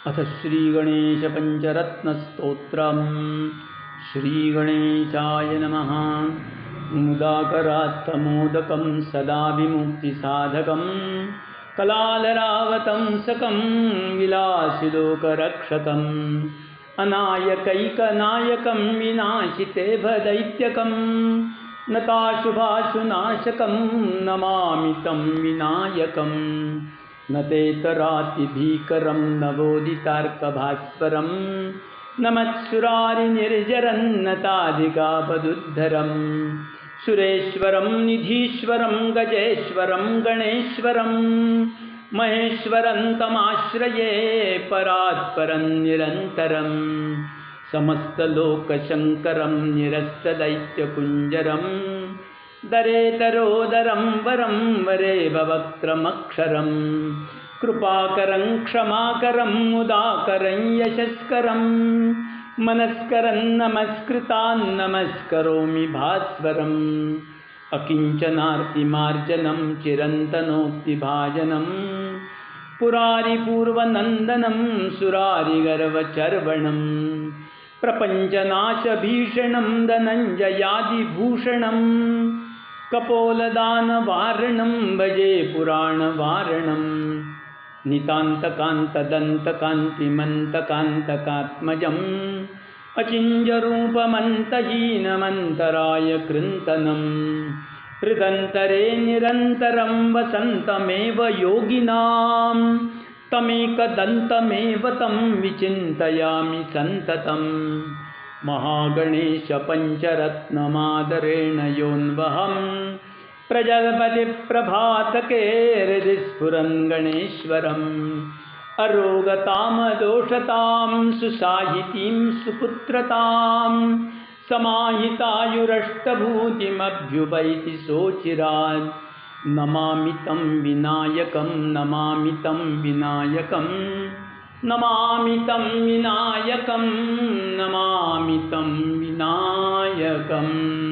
अथ श्रीगणेशपञ्चरत्नस्तोत्रम्। श्रीगणेशाय नमः। मुदाकरात्तमोदकं सदा विमुक्तिसाधकं कलालरावतंसकं विलासिलोकरक्षकम् अनायकैकनायकं विनाशिते भदैत्यकं नताशुभाशुनाशकं नमामि तं विनायकम्। नतेतरातिभीकरं नवोदितार्कभास्वरं नमत्सुरारिनिर्जरन्नताधिकापदुद्धरं सुरेश्वरं निधीश्वरं गजेश्वरं गणेश्वरं महेश्वरं तमाश्रये परात्परं निरन्तरं समस्तलोकशङ्करं निरस्तदैत्यकुञ्जरं दरेतरोदरं वरं वरे भवक्त्रमक्षरं कृपाकरं क्षमाकरं मुदाकरं यशस्करं मनस्करं नमस्कृतान् नमस्करोमि भास्वरम् अकिञ्चनार्तिमार्जनं चिरन्तनोक्तिभाजनं पुरारिपूर्वनन्दनं सुरारिगर्वचर्वणं प्रपञ्चनाशभीषणं धनञ्जयादिभूषणं कपोलदानवारणं भजे पुराणवारणं नितान्तकान्तदन्तकान्तिमन्तकान्तकात्मजम् अचिञ्जरूपमन्तहीनमन्तराय कृन्तनं हृदन्तरे निरन्तरं वसन्तमेव योगिनां तमेकदन्तमेव तं विचिन्तयामि सन्ततं महागणेशपञ्चरत्नमादरेण योऽन्वहं प्रजलपतिप्रभातके हृदि स्फुरन् गणेश्वरम् अरोगतामदोषतां सुसाहितीं सुपुत्रतां समाहितायुरष्टभूतिमभ्युपैति सोचिरात् नमामि तं विनायकं नमामि तं विनायकं नमामि तं विनायकं नमामि तं विनायकम्।